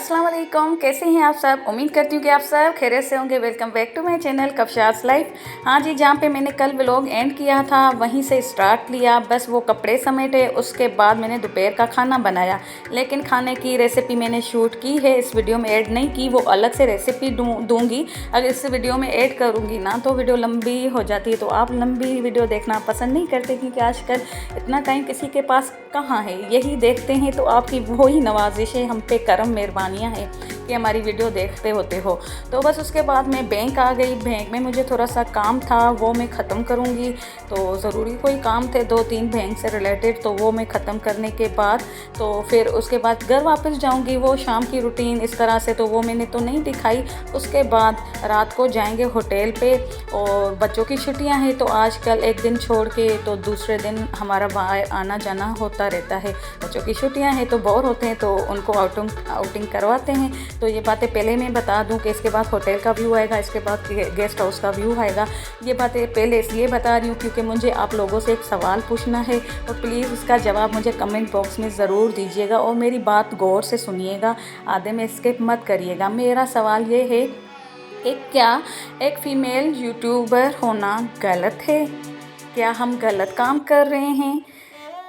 अस्सलाम वालेकुम, कैसे हैं आप सब। उम्मीद करती हूँ कि आप सब खैरियत से होंगे। Welcome back to my channel कफशास लाइफ। हाँ जी, जहाँ पे मैंने कल व्लॉग एंड किया था वहीं से स्टार्ट लिया। बस वो कपड़े समेटे, उसके बाद मैंने दोपहर का खाना बनाया। लेकिन खाने की रेसिपी मैंने शूट की है, इस वीडियो में ऐड नहीं की। वो अलग से रेसिपी दूँगी। अगर इस वीडियो में ऐड करूँगी ना तो वीडियो लंबी हो जाती है, तो आप लंबी वीडियो देखना पसंद नहीं करते, क्योंकि आजकल इतना टाइम किसी के पास कहाँ है। यही देखते हैं तो आपकी वही नवाजिशें हम पे करम मेहरबानियाँ हैं कि हमारी वीडियो देखते होते हो। तो बस उसके बाद मैं बैंक आ गई। बैंक में मुझे थोड़ा सा काम था, वो मैं ख़त्म करूँगी। तो ज़रूरी कोई काम थे 2-3 बैंक से रिलेटेड, तो वो मैं ख़त्म करने के बाद तो फिर उसके बाद घर वापस जाऊँगी। वो शाम की रूटीन इस तरह से तो वो मैंने तो नहीं दिखाई। उसके बाद रात को जाएंगे होटल पे, और बच्चों की छुट्टियां हैं तो आजकल एक दिन छोड़ के तो दूसरे दिन हमारा बाहर आना जाना होता रहता है। बच्चों की छुट्टियां हैं तो बोर होते हैं, तो उनको आउटिंग करवाते हैं। तो ये बातें पहले मैं बता दूं कि इसके बाद होटल का व्यू आएगा, इसके बाद गेस्ट हाउस का व्यू आएगा। ये बातें पहले इसलिए बता रही हूँ क्योंकि मुझे आप लोगों से एक सवाल पूछना है, और प्लीज़ इसका जवाब मुझे कमेंट बॉक्स में ज़रूर दीजिएगा, और मेरी बात गौर से सुनिएगा, आधे में स्किप मत करिएगा। मेरा सवाल ये है कि क्या एक फ़ीमेल यूट्यूबर होना गलत है? क्या हम गलत काम कर रहे हैं?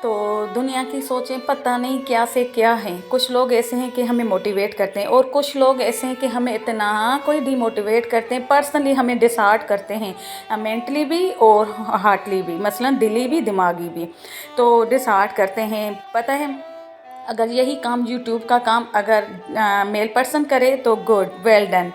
तो दुनिया की सोचें पता नहीं क्या से क्या हैं। कुछ लोग ऐसे हैं कि हमें मोटिवेट करते हैं, और कुछ लोग ऐसे हैं कि हमें इतना कोई डिमोटिवेट करते हैं, पर्सनली हमें डिसहार्ट करते हैं, मेंटली भी और हार्टली भी, मसलन दिली भी दिमागी भी। तो डिसहार्ट करते हैं। पता है, अगर यही काम यूट्यूब का काम अगर मेल पर्सन करे तो गुड, वेल डन,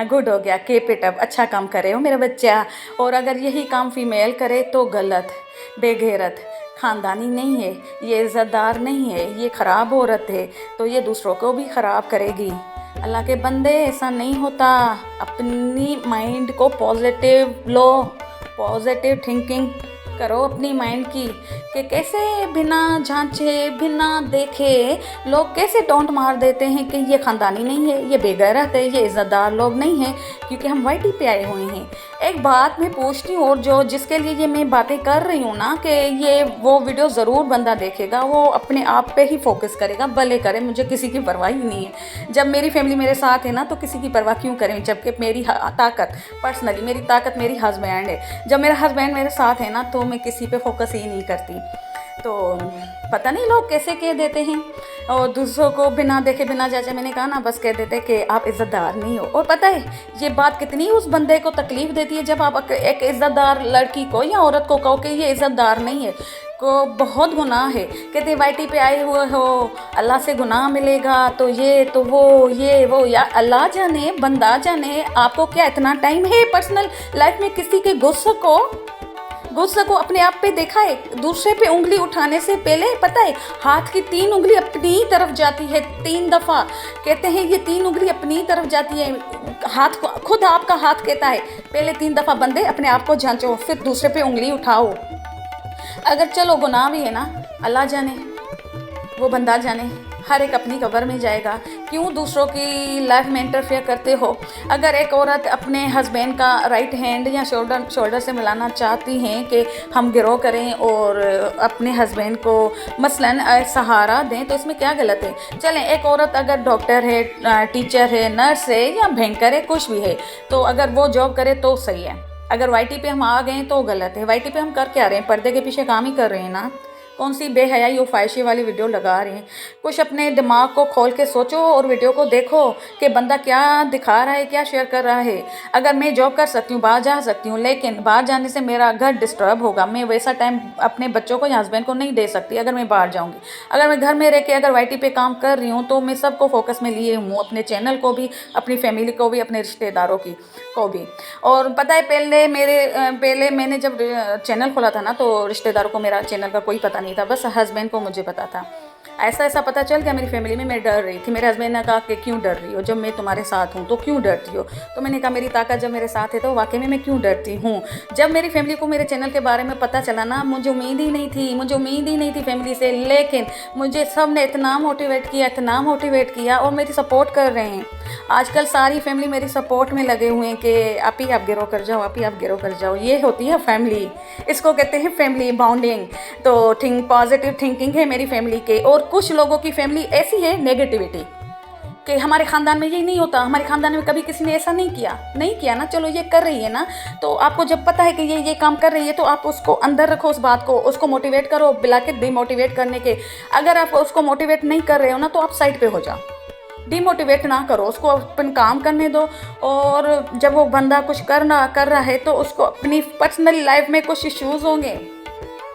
गुड हो गया, कीप इट अप, अच्छा काम करे हो मेरा बच्चा। और अगर यही काम फीमेल करे तो गलत, बेगैरत, ख़ानदानी नहीं है, ये इज़्ज़तदार नहीं है, ये ख़राब औरत है, तो ये दूसरों को भी ख़राब करेगी। अल्लाह के बंदे, ऐसा नहीं होता। अपनी माइंड को पॉजिटिव लो, पॉजिटिव थिंकिंग करो अपनी माइंड की, कि कैसे बिना जांचे बिना देखे लोग कैसे टोंट मार देते हैं कि ये ख़ानदानी नहीं है, ये बेगैरत है, ये इज़्ज़तदार लोग नहीं हैं, क्योंकि हम वाईटी पे आए हुए हैं। एक बात मैं पूछती हूँ, और जो जिसके लिए ये मैं बातें कर रही हूँ ना, कि ये वो वीडियो ज़रूर बंदा देखेगा, वो अपने आप पे ही फोकस करेगा, भले करे, मुझे किसी की परवाह ही नहीं है। जब मेरी फैमिली मेरे साथ है ना तो किसी की परवाह क्यों करें, जबकि मेरी ताकत, पर्सनली मेरी ताकत मेरी हस्बैंड है। जब मेरा हस्बैंड मेरे साथ है ना तो मैं किसी पे फोकस ही नहीं करती। तो पता नहीं लोग कैसे कह देते हैं, और दूसरों को बिना देखे बिना जांचे, मैंने कहा ना, बस कह देते कि आप इज़्ज़तदार नहीं हो। और पता है ये बात कितनी उस बंदे को तकलीफ़ देती है, जब आप एक इज़्ज़तदार लड़की को या औरत को कहो कि ये इज़्ज़तदार नहीं है, को बहुत गुनाह है। कहते वाईटी पे आए हुए हो, अल्लाह से गुनाह मिलेगा, तो ये तो वो, ये वो, या अल्लाह जाने, बंदा जाने, आपको क्या इतना टाइम है पर्सनल लाइफ में किसी के गुस्से को अपने आप पे देखा है? दूसरे पे उंगली उठाने से पहले पता है हाथ की 3 उंगली अपनी तरफ जाती है 3 दफ़ा। कहते हैं ये 3 उंगली अपनी तरफ जाती है, हाथ को खुद आपका हाथ कहता है पहले 3 दफ़ा बंदे अपने आप को जांचो, फिर दूसरे पे उंगली उठाओ। अगर चलो गुनाह भी है ना, अल्लाह जाने, वो बंदा जाने, हर एक अपनी कब्र में जाएगा। क्यों दूसरों की लाइफ में इंटरफेयर करते हो? अगर एक औरत अपने हस्बैंड का राइट हैंड या शोल्डर से मिलाना चाहती हैं कि हम गिरो करें और अपने हस्बैंड को मसलन सहारा दें, तो इसमें क्या गलत है? चलें, एक औरत अगर डॉक्टर है, टीचर है, नर्स है, या बैंकर है, कुछ भी है, तो अगर वो जॉब करे तो सही है। अगर वाईटी पे हम आ गए तो गलत है। वाईटी पे हम कर क्या रहे हैं? पर्दे के पीछे काम ही कर रहे हैं ना। कौन सी बेहयाई और फ़ाहिशी वाली वीडियो लगा रहे हैं? कुछ अपने दिमाग को खोल के सोचो और वीडियो को देखो कि बंदा क्या दिखा रहा है, क्या शेयर कर रहा है। अगर मैं जॉब कर सकती हूँ, बाहर जा सकती हूँ, लेकिन बाहर जाने से मेरा घर डिस्टर्ब होगा, मैं वैसा टाइम अपने बच्चों को या हस्बैंड को नहीं दे सकती अगर मैं बाहर जाऊँगी। अगर मैं घर में रह के अगर वाईटी पे काम कर रही हूँ तो मैं सबको फोकस में लिए हूँ, अपने चैनल को भी, अपनी फैमिली को भी, अपने रिश्तेदारों को भी। और पता है पहले मैंने जब चैनल खोला था ना तो रिश्तेदारों को मेरा चैनल का कोई पता नहीं था, बस हस्बैंड को मुझे पता था। ऐसा पता चल गया मेरी फैमिली में, मैं डर रही थी। मेरे हस्बैंड ने कहा कि क्यों डर रही हो, जब मैं तुम्हारे साथ हूँ तो क्यों डरती हो? तो मैंने कहा मेरी ताकत जब मेरे साथ है तो वाकई में मैं क्यों डरती हूँ। जब मेरी फैमिली को मेरे चैनल के बारे में पता चला ना, मुझे उम्मीद ही नहीं थी फैमिली से, लेकिन मुझे सब ने इतना मोटिवेट किया और मेरी सपोर्ट कर रहे हैं। आजकल सारी फैमिली मेरी सपोर्ट में लगे हुए हैं कि आप गिरो कर जाओ। ये होती है फैमिली, इसको कहते हैं फैमिली बॉन्डिंग। तो पॉजिटिव थिंकिंग है मेरी फैमिली के। और कुछ लोगों की फैमिली ऐसी है नेगेटिविटी, कि हमारे ख़ानदान में ये नहीं होता, हमारे ख़ानदान में कभी किसी ने ऐसा नहीं किया ना, चलो ये कर रही है ना, तो आपको जब पता है कि ये काम कर रही है तो आप उसको अंदर रखो, उस बात को, उसको मोटिवेट करो, बिला के डिमोटिवेट करने के। अगर आप उसको मोटिवेट नहीं कर रहे हो ना तो आप साइड पे हो जाओ, डिमोटिवेट ना करो, उसको अपन काम करने दो। और जब वो बंदा कुछ कर रहा है तो उसको अपनी पर्सनल लाइफ में कुछ इश्यूज़ होंगे,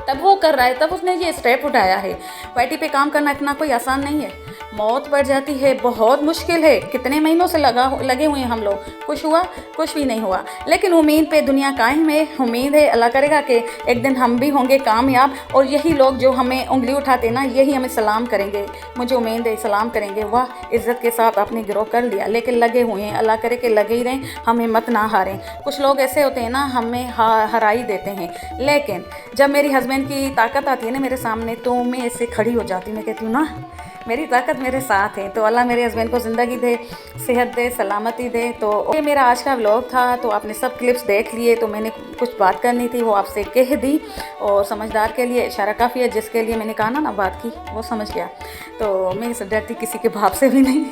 तब वो कर रहा है, तब उसने ये स्टेप उठाया है। वाईटी पे काम करना इतना कोई आसान नहीं है, मौत पड़ जाती है, बहुत मुश्किल है। कितने महीनों से लगे हुए हैं हम लोग, कुछ हुआ? कुछ भी नहीं हुआ। लेकिन उम्मीद पे दुनिया कायम है, उम्मीद है अल्लाह करेगा कि एक दिन हम भी होंगे कामयाब, और यही लोग जो हमें उंगली उठाते ना, यही हमें सलाम करेंगे। मुझे उम्मीद है सलाम करेंगे, वाह इज़्ज़त के साथ आपने गिरोह कर लिया। लेकिन लगे हुए हैं, अल्लाह करे कि लगे ही रहें, हम हिम्मत ना हारें। कुछ लोग ऐसे होते हैं ना, हमें हरा ही देते हैं। लेकिन जब मेरी हस्बैंड की ताकत आती है ना मेरे सामने, तो मैं ऐसे खड़ी हो जाती हूँ। मैं कहती हूँ ना, मेरी ताकत मेरे साथ है। तो अल्लाह मेरे हस्बैंड को ज़िंदगी दे, सेहत दे, सलामती दे। तो ये मेरा आज का व्लॉग था। तो आपने सब क्लिप्स देख लिए, तो मैंने कुछ बात करनी थी वो आपसे कह दी, और समझदार के लिए इशारा काफ़ी है। जिसके लिए मैंने कहा ना बात की, वो समझ गया। तो मैं डरती किसी के बाप से भी नहीं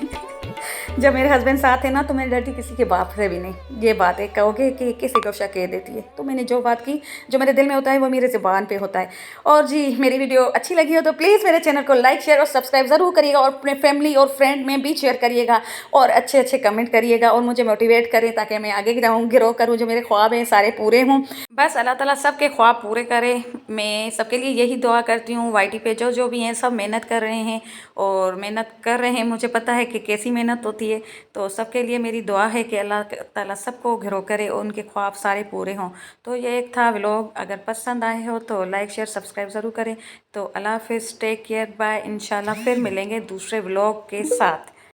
जब मेरे हस्बैंड साथ है ना, तो मैं डरती किसी के बाप से भी नहीं। ये बात है, कहोगे कि किसी को शक कह देती है, तो मैंने जो बात की, जो मेरे दिल में होता है वो मेरे ज़ुबान पे होता है। और जी, मेरी वीडियो अच्छी लगी हो तो प्लीज़ मेरे चैनल को लाइक, शेयर और सब्सक्राइब ज़रूर करिएगा, और अपने फैमिली और फ्रेंड में भी शेयर करिएगा, और अच्छे अच्छे कमेंट करिएगा, और मुझे मोटिवेट करें ताकि मैं आगे जाऊँ, ग्रो करूँ, जो मेरे ख्वाब हैं सारे पूरे हों। बस अल्लाह ताला सबके ख्वाब पूरे करे। मैं सबके लिए यही दुआ करती हूँ। वाईटी पे जो भी हैं सब मेहनत कर रहे हैं, और मेहनत कर रहे हैं, मुझे पता है कि कैसी मेहनत होती है। तो सबके लिए मेरी दुआ है कि अल्लाह ताला सबको घिरो करे और उनके ख्वाब सारे पूरे हों। तो ये एक था व्लॉग, अगर पसंद आए हो तो लाइक, शेयर, सब्सक्राइब ज़रूर करें। तो अल्लाह हाफिज़, टेक केयर, बाय। इंशाल्लाह फिर मिलेंगे दूसरे व्लॉग के साथ।